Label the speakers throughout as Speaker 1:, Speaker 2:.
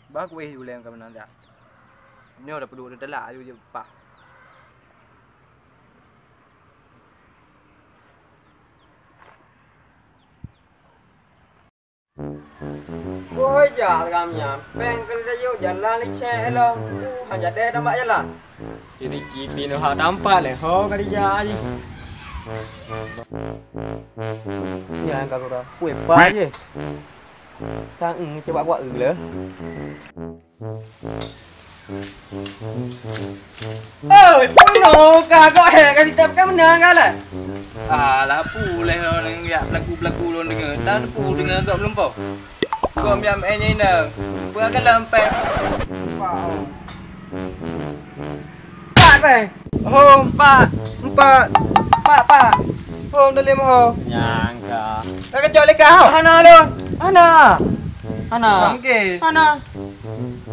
Speaker 1: Bagus ulai yang kau nak. Ni dah perlu dah telak je pak.
Speaker 2: Woi jalannya, pengkel dia jalan licin lo. Hanya deh nampak jalan. Jadi kipi no hak nampak le, ho kerja aje. Ya kau kira, kue pa je. Sang coba buat le. Ơi, pui no, kagak hek kasih tap kan menang kalah.
Speaker 1: Alah pulih lo ni ya lagu-lagu lo dengar. Tak pu dengar kau belum po. Kau miam ni nak. Buat kan lampai.
Speaker 2: Pak bang.
Speaker 1: Hom pak. Pak. Hom dah lima ho.
Speaker 2: Nyangka.
Speaker 1: Kau kejauh lekah.
Speaker 2: Hana lo. Hana.
Speaker 1: Okey.
Speaker 2: Hana.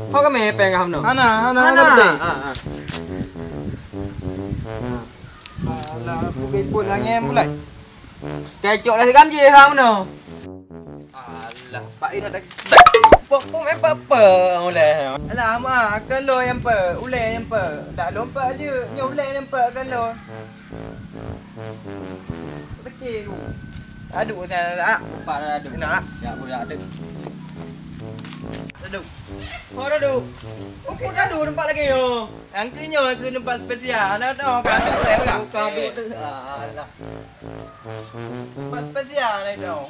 Speaker 2: Kau ke mepeng kam no?
Speaker 1: Ana betul. Alah pukul pun langit mulai.
Speaker 2: Kecok lah sekam je kam no.
Speaker 1: Alah pak ini dah.
Speaker 2: Pokok apa oleh.
Speaker 1: Alah mak kalau yang pe, ulai yang pe. Tak lompat je. Nya ulai yang pe kalau. Tekil tu. Aduk sana tak?
Speaker 2: Pak dah aduk.
Speaker 1: Nak?
Speaker 2: Ya boleh aduk.
Speaker 1: Aduk.
Speaker 2: Kau dah aduk. Kau dah aduk tempat lagi yo.
Speaker 1: Angkanya ke tempat spesial. Nak tahu kan tu boleh tak?
Speaker 2: Kau aduk tu. Alah.
Speaker 1: Tempat spesial ni tahu.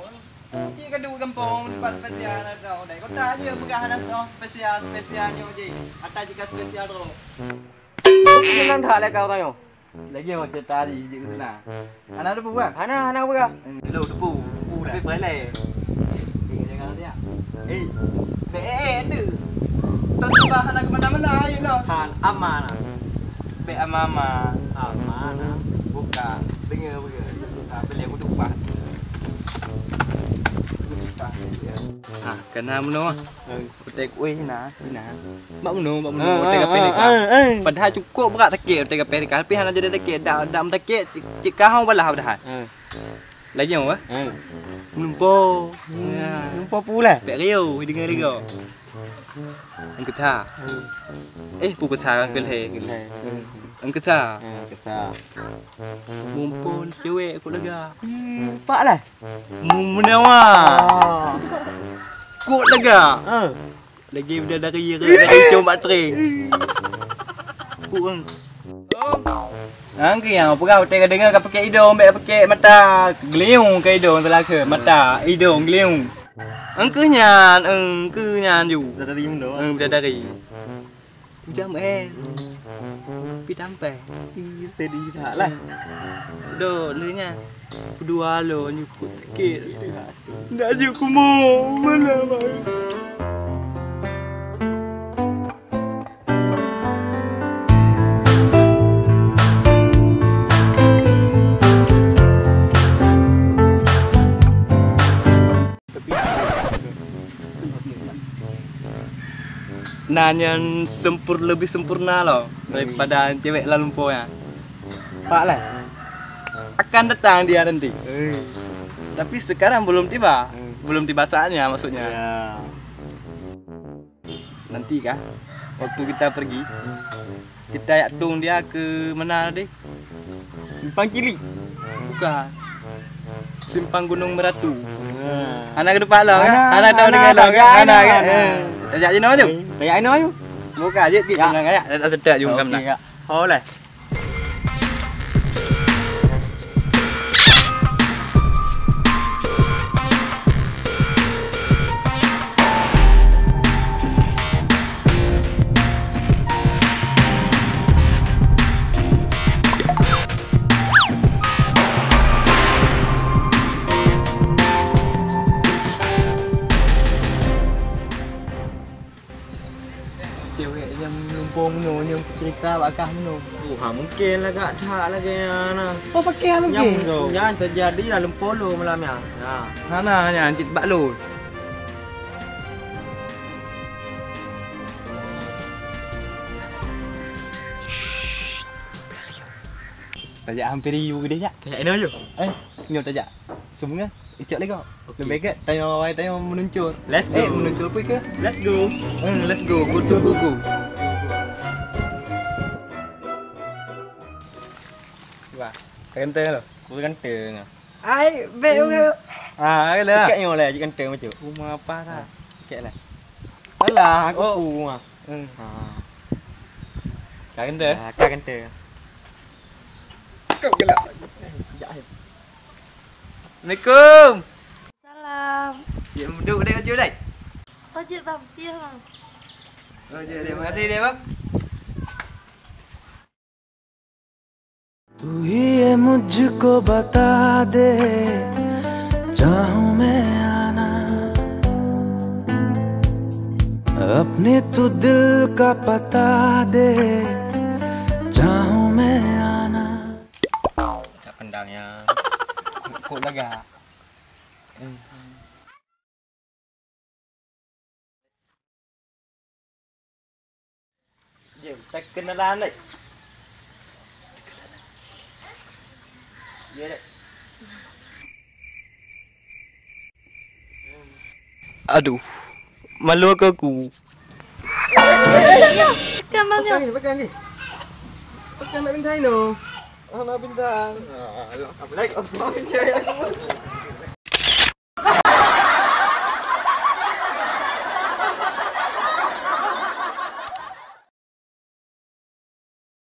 Speaker 1: Dia kadu kampung tempat spesial nak tahu. Dai kau tak je pegah nak tahu spesialnya je. Atas jika spesial tu.
Speaker 2: Jangan dah le kau tahu. Lagi mau cerita di situ lah. Anak tu bukan? Anak bukan?
Speaker 1: Lu tepu. Lebih boleh.
Speaker 2: Jangan dia.
Speaker 1: Tu. Terserah anak ke mana-mana ayo lo.
Speaker 2: Han amanah.
Speaker 1: Be amama.
Speaker 2: Amanah.
Speaker 1: Bukan. Dengar. Beli aku tumpah. Kena meno. Petai kuih na. Mak meno. Petai kape ni kan. Padahal cukup berat takik petai kape ni kan. Tapi hana jadi takik dak takik cik kau balah padahal. Lagi apa? Lumpur.
Speaker 2: Lumpur pula.
Speaker 1: Pek riau dengar dia. Angkat ta. Pukul sarang kelhe. Angkat ta.
Speaker 2: Kata.
Speaker 1: Mumpun cewek aku lega.
Speaker 2: Pak lah.
Speaker 1: Menawa. Kut lega. Lagi bidadari coba tring. Kurang. Angki yang apa kau tengok dengar kau pakai hidung, pakai mata geliung ke hidung telah ke mata hidung geliung. Angkanya ju.
Speaker 2: Dari mundo.
Speaker 1: Bidadari. Jam pi tampai.
Speaker 2: Sedih tak lah.
Speaker 1: Dok lenya. Berdua lo nyukut sikit. Ndak je aku mau. Mana bang? Nanya lebih sempurna loh daripada cewek lah lumpur ya.
Speaker 2: Pak lah.
Speaker 1: Akan datang dia nanti. Tapi sekarang belum tiba. Belum tiba saatnya maksudnya.
Speaker 2: Ya.
Speaker 1: Nanti kah? Waktu kita pergi. Kita tung dia ke mana deh?
Speaker 2: Simpang Kili.
Speaker 1: Bukan. Simpang Gunung Meratu. Anak ke depan lah kan? Anak tahu dengan lah kan? Anak kan? Tajak je nama tu?
Speaker 2: Tajak nama tu?
Speaker 1: Buka je tik kena kayak dah sedap jumpa kena.
Speaker 2: Okey. Boleh.
Speaker 1: Cewek yang lumpur meno yang cerita bakah meno.
Speaker 2: Mungkin lah kak tak lagi ana.
Speaker 1: Oh pakai mungkin.
Speaker 2: Yang terjadi dalam polo malam ya.
Speaker 1: Mana yang cit bak lu. Tajak hampir riu gede jak.
Speaker 2: Tajak ini aja.
Speaker 1: Nyok tajak. Semua Icak lagi kau. Lebih baik tayo meluncur.
Speaker 2: Let's go.
Speaker 1: Meluncur pergi ke?
Speaker 2: Let's go.
Speaker 1: Let's go. Go.
Speaker 2: Wah, kenteng lo. Ku kenteng ah.
Speaker 1: Ai, baik ke? Cái là.
Speaker 2: Kek yo lah je kenteng macam.
Speaker 1: Rumah apa dah?
Speaker 2: Kek lah. Alah, aku ah. Ha.
Speaker 1: Cái kenteng.
Speaker 2: Kak kenteng.
Speaker 1: Kau gelak. Assalamualaikum.
Speaker 3: Salam.
Speaker 1: Ya, duduk dia macam đây.
Speaker 3: Ojek bang, iya bang.
Speaker 1: Terima kasih dia bang.
Speaker 4: तू ही ये मुझको बता दे चाहूं मैं आना अपने तू दिल का पता दे चाहूं मैं आना
Speaker 2: Tak kendangnya.
Speaker 1: Kok laga. Jom, kita kenalan ni. Ya dek. Aduh, malu aku.
Speaker 3: Sekian banyak.
Speaker 2: Pegang ni. Pegang nak bintang no.
Speaker 1: Anak bintang.
Speaker 2: Apa lagi? Apa bintang aku?